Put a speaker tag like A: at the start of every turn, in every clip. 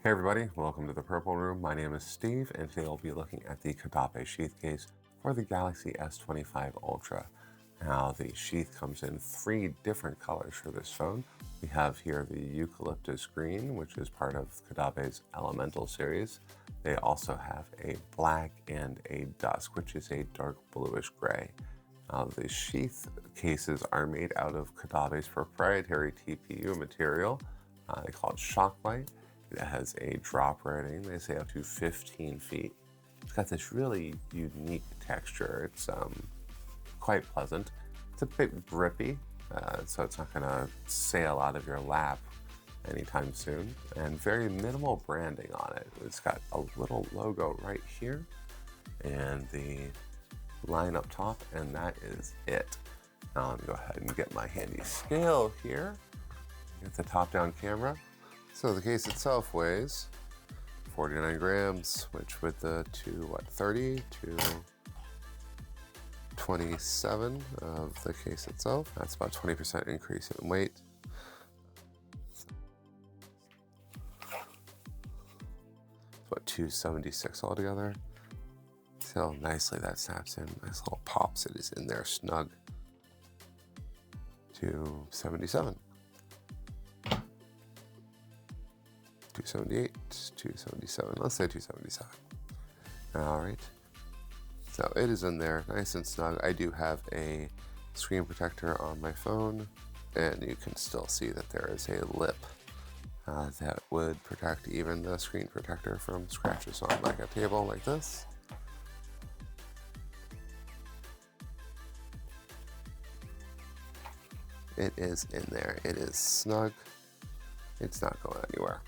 A: Hey everybody, welcome to the Purple Room. My name is Steve, and today we'll be looking at the Caudabe Sheath case for the Galaxy S25 Ultra. Now, the sheath comes in 3 different colors for this phone. We have here the eucalyptus green, which is part of Caudabe's Elemental series. They also have a black and a dusk, which is a dark bluish gray. The sheath cases are made out of Caudabe's proprietary TPU material. They call it Shocklight. It has a drop rating, they say up to 15 feet. It's got this really unique texture. It's quite pleasant. It's a bit grippy, so it's not gonna sail out of your lap anytime soon. And very minimal branding on it. It's got a little logo right here and the line up top, and that is it. Now let me go ahead and get my handy scale here. Get the top-down camera. So the case itself weighs 49 grams, which with the 30 to 27 of the case itself, that's about 20% increase in weight. It's about 276 altogether. See how nicely that snaps in. Nice little pops. It is in there snug. 277. 278, 277, let's say 277. All right, so it is in there nice and snug. I do have a screen protector on my phone, and you can still see that there is a lip that would protect even the screen protector from scratches on like a table like this. It is in there, it is snug, it's not going anywhere.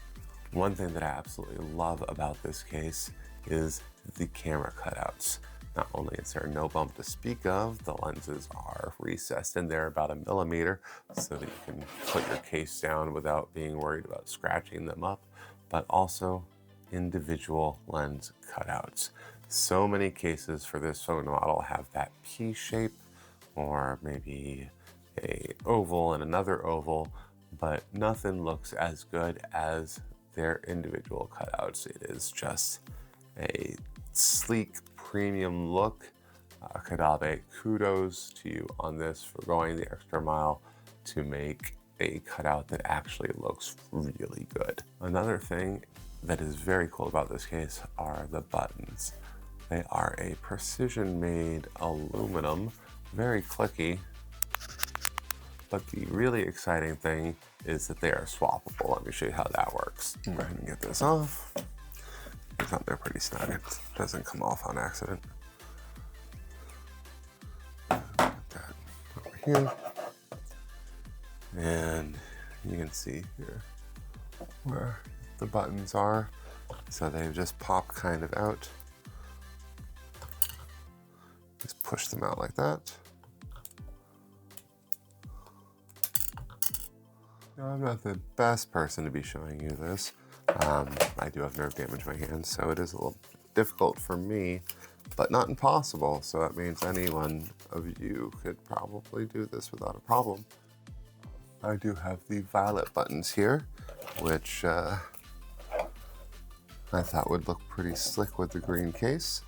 A: One thing that I absolutely love about this case is the camera cutouts. Not only is there no bump to speak of, the lenses are recessed in there about 1 millimeter so that you can put your case down without being worried about scratching them up, but also individual lens cutouts. So many cases for this phone model have that P shape, or maybe a oval and another oval, but nothing looks as good as their individual cutouts. It is just a sleek premium look. Caudabe, kudos to you on this for going the extra mile to make a cutout that actually looks really good. Another thing that is very cool about this case are the buttons. They are a precision made aluminum, very clicky. But the really exciting thing is that they are swappable. Let me show you how that works. Go ahead and get this off. It's up there pretty snug. It doesn't come off on accident. Put that over here. And you can see here where the buttons are. So they just pop kind of out. Just push them out like that. Now, I'm not the best person to be showing you this. I do have nerve damage in my hands, so it is a little difficult for me, but not impossible. So that means any one of you could probably do this without a problem. I do have the violet buttons here, which I thought would look pretty slick with the green case.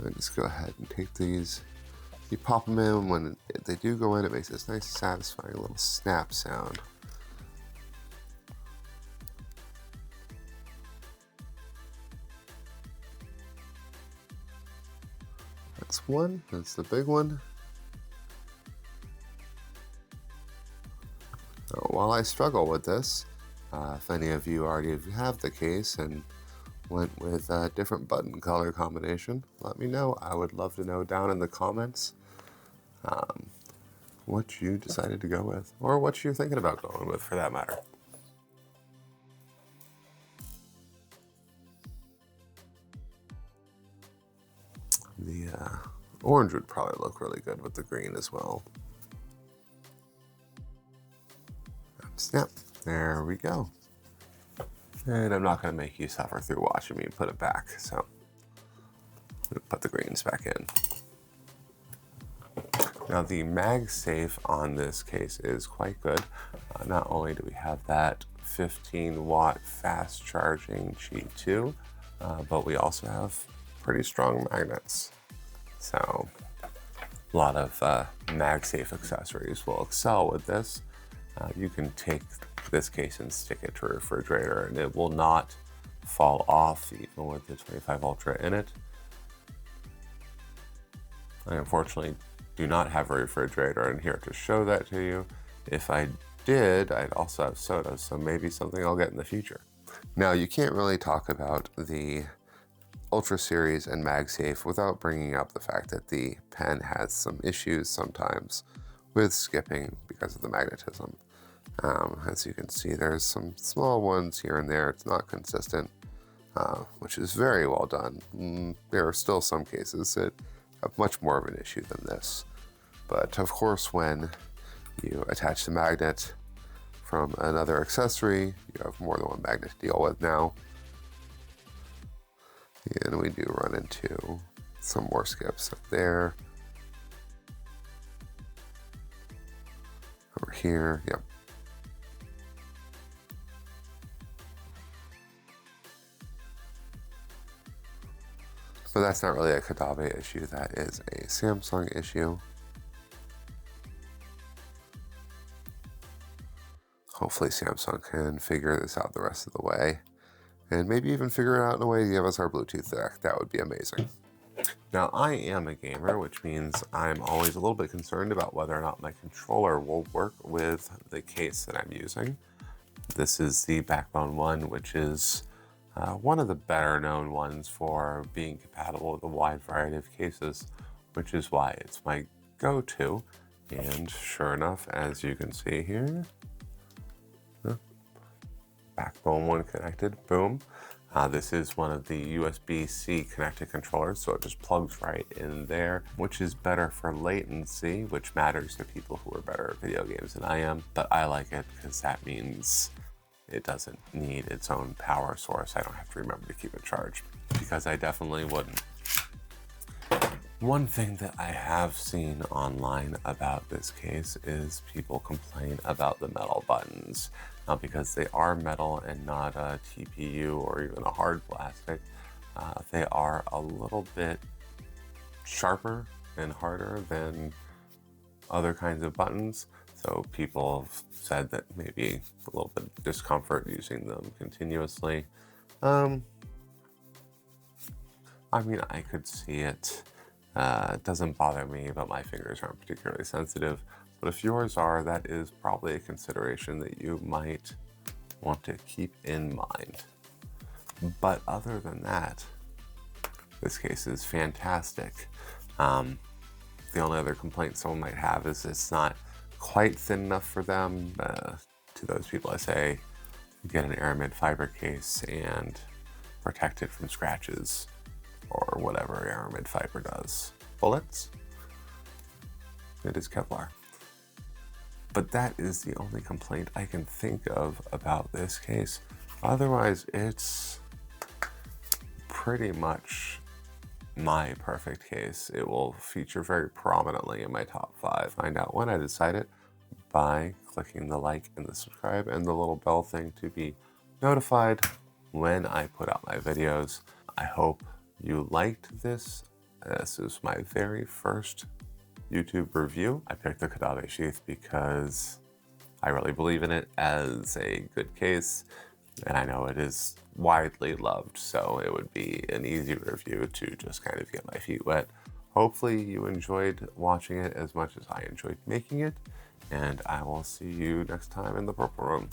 A: I'll just go ahead and take these. You pop them in, when they do go in, it makes this nice satisfying little snap sound. That's one, that's the big one. Now, while I struggle with this, if any of you already have the case and went with a different button color combination, let me know. I would love to know down in the comments what you decided to go with, or what you're thinking about going with for that matter. The orange would probably look really good with the green as well. Snap, there we go. And I'm not going to make you suffer through watching me put it back, so I'm going to put the greens back in. Now the MagSafe on this case is quite good. Not only do we have that 15-watt fast charging G2, but we also have pretty strong magnets. So a lot of MagSafe accessories will excel with this. You can take this case and stick it to a refrigerator and it will not fall off even with the 25 Ultra in it. I unfortunately do not have a refrigerator in here to show that to you. If I did, I'd also have sodas, so maybe something I'll get in the future. Now, you can't really talk about the Ultra series and MagSafe without bringing up the fact that the pen has some issues sometimes with skipping because of the magnetism. As you can see, there's some small ones here and there. It's not consistent, which is very well done. There are still some cases that have much more of an issue than this. But of course, when you attach the magnet from another accessory, you have more than one magnet to deal with now. And we do run into some more skips up there. Over here, yep. But that's not really a Caudabe issue, that is a Samsung issue. Hopefully Samsung can figure this out the rest of the way, and maybe even figure it out in a way to give us our Bluetooth deck. That would be amazing. Now, I am a gamer, which means I'm always a little bit concerned about whether or not my controller will work with the case that I'm using. This is the Backbone one, which is one of the better known ones for being compatible with a wide variety of cases, which is why it's my go-to. And sure enough, as you can see here, Backbone one connected, boom. This is one of the USB-C connected controllers, so it just plugs right in there, which is better for latency, which matters to people who are better at video games than I am. But I like it because that means it doesn't need its own power source. I don't have to remember to keep it charged, because I definitely wouldn't. One thing that I have seen online about this case is people complain about the metal buttons. Now, because they are metal and not a TPU or even a hard plastic, they are a little bit sharper and harder than other kinds of buttons. So people have said that maybe a little bit of discomfort using them continuously. I mean, I could see it. It doesn't bother me, but my fingers aren't particularly sensitive. But if yours are, that is probably a consideration that you might want to keep in mind. But other than that, this case is fantastic. The only other complaint someone might have is it's not quite thin enough for them. To those people, I say, get an aramid fiber case and protect it from scratches or whatever aramid fiber does. Bullets? It is Kevlar. But that is the only complaint I can think of about this case. Otherwise, it's pretty much my perfect case. It will feature very prominently in my top 5. Find out when I decide it by clicking the like and the subscribe and the little bell thing to be notified when I put out my videos. I hope you liked this. This is my very first YouTube review. I picked the Caudabe Sheath because I really believe in it as a good case, and I know it is widely loved, so it would be an easy review to just kind of get my feet wet. Hopefully you enjoyed watching it as much as I enjoyed making it, and I will see you next time in the Purple Room.